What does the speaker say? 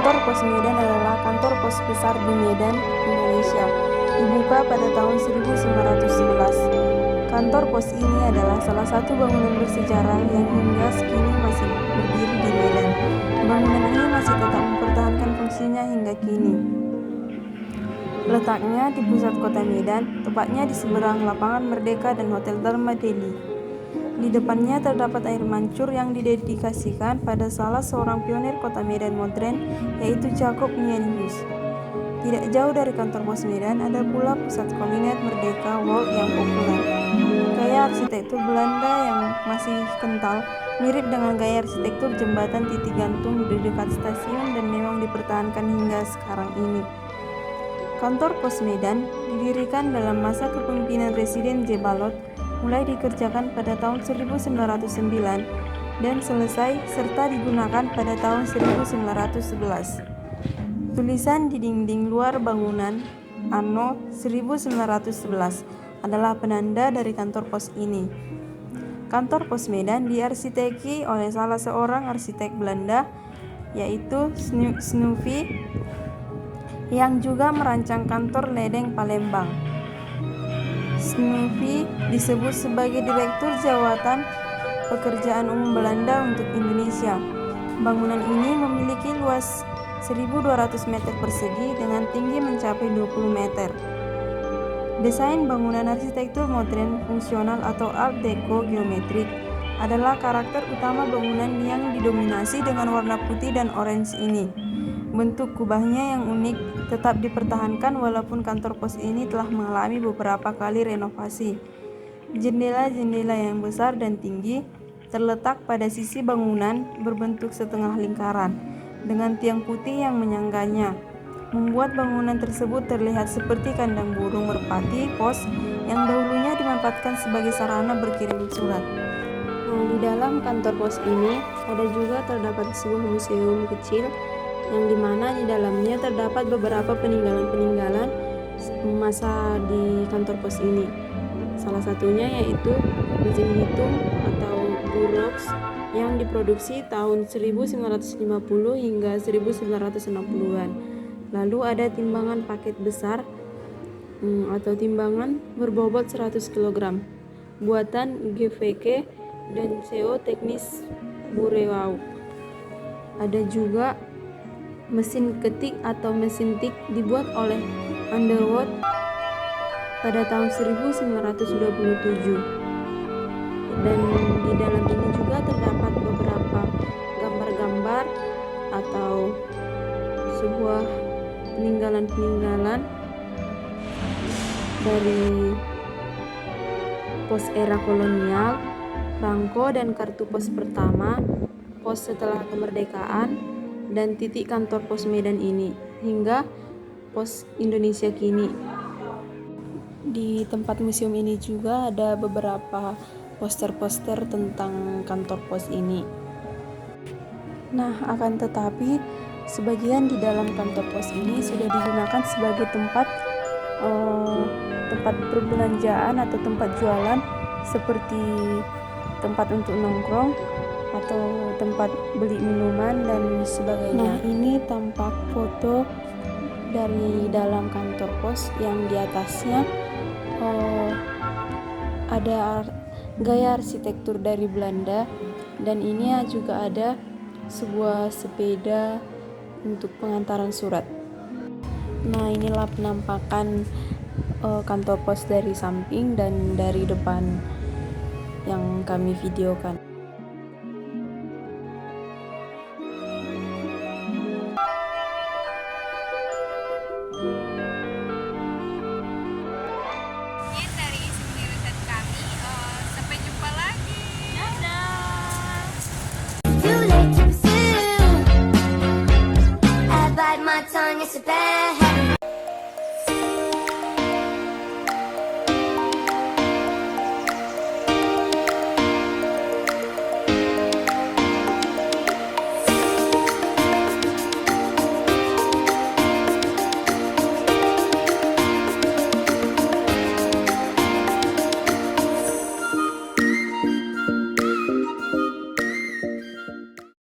Kantor Pos Medan adalah kantor pos besar di Medan, Indonesia. Dibuka pada tahun 1911. Kantor pos ini adalah salah satu bangunan bersejarah yang hingga kini masih berdiri di Medan. Bangunan ini masih tetap mempertahankan fungsinya hingga kini. Letaknya di pusat kota Medan, tepatnya di seberang Lapangan Merdeka dan Hotel Dharma Delhi. Di depannya terdapat air mancur yang didedikasikan pada salah seorang pionir kota Medan modern, yaitu Jacob Nianius. Tidak jauh dari kantor pos Medan ada pula pusat kuliner Merdeka World yang populer. Gaya arsitektur Belanda yang masih kental, mirip dengan gaya arsitektur jembatan titik gantung di dekat stasiun dan memang dipertahankan hingga sekarang ini. Kantor pos Medan didirikan dalam masa kepemimpinan Residen J. Balot, mulai dikerjakan pada tahun 1909 dan selesai serta digunakan pada tahun 1911. Tulisan di dinding luar bangunan anno 1911 adalah penanda dari kantor pos ini. Kantor pos Medan diarsiteki oleh salah seorang arsitek Belanda, yaitu Snoevi, yang juga merancang kantor ledeng Palembang. Snoevi disebut sebagai Direktur Jawatan Pekerjaan Umum Belanda untuk Indonesia. Bangunan ini memiliki luas 1.200 meter persegi dengan tinggi mencapai 20 meter. Desain bangunan arsitektur modern fungsional atau Art Deco geometrik adalah karakter utama bangunan yang didominasi dengan warna putih dan orange ini. Bentuk kubahnya yang unik tetap dipertahankan walaupun kantor pos ini telah mengalami beberapa kali renovasi. Jendela-jendela yang besar dan tinggi terletak pada sisi bangunan berbentuk setengah lingkaran dengan tiang putih yang menyangganya, membuat bangunan tersebut terlihat seperti kandang burung merpati pos yang dahulunya dimanfaatkan sebagai sarana berkirim surat. Nah, di dalam kantor pos ini ada juga terdapat sebuah museum kecil yang dimana di dalamnya terdapat beberapa peninggalan-peninggalan masa di kantor pos ini. Salah satunya yaitu mesin hitung atau Xerox yang diproduksi tahun 1950 hingga 1960-an. Lalu ada timbangan paket besar atau timbangan berbobot 100 kg buatan GVK dan CO Teknis Burewau. Ada juga mesin ketik atau mesin tik dibuat oleh Underwood pada tahun 1927. Dan di dalam ini juga terdapat beberapa gambar-gambar atau sebuah peninggalan-peninggalan dari pos era kolonial, Franco dan kartu pos pertama, pos setelah kemerdekaan, dan titik kantor pos Medan ini hingga pos Indonesia kini. Di tempat museum ini juga ada beberapa poster-poster tentang kantor pos ini. Nah, akan tetapi sebagian di dalam kantor pos ini sudah digunakan sebagai tempat perbelanjaan atau tempat jualan, seperti tempat untuk nongkrong atau tempat beli minuman dan sebagainya. Nah, ini tampak foto dari dalam kantor pos yang di atasnya ada gaya arsitektur dari Belanda, dan ini juga ada sebuah sepeda untuk pengantaran surat. Nah, inilah penampakan kantor pos dari samping dan dari depan yang kami videokan. My tongue is a bad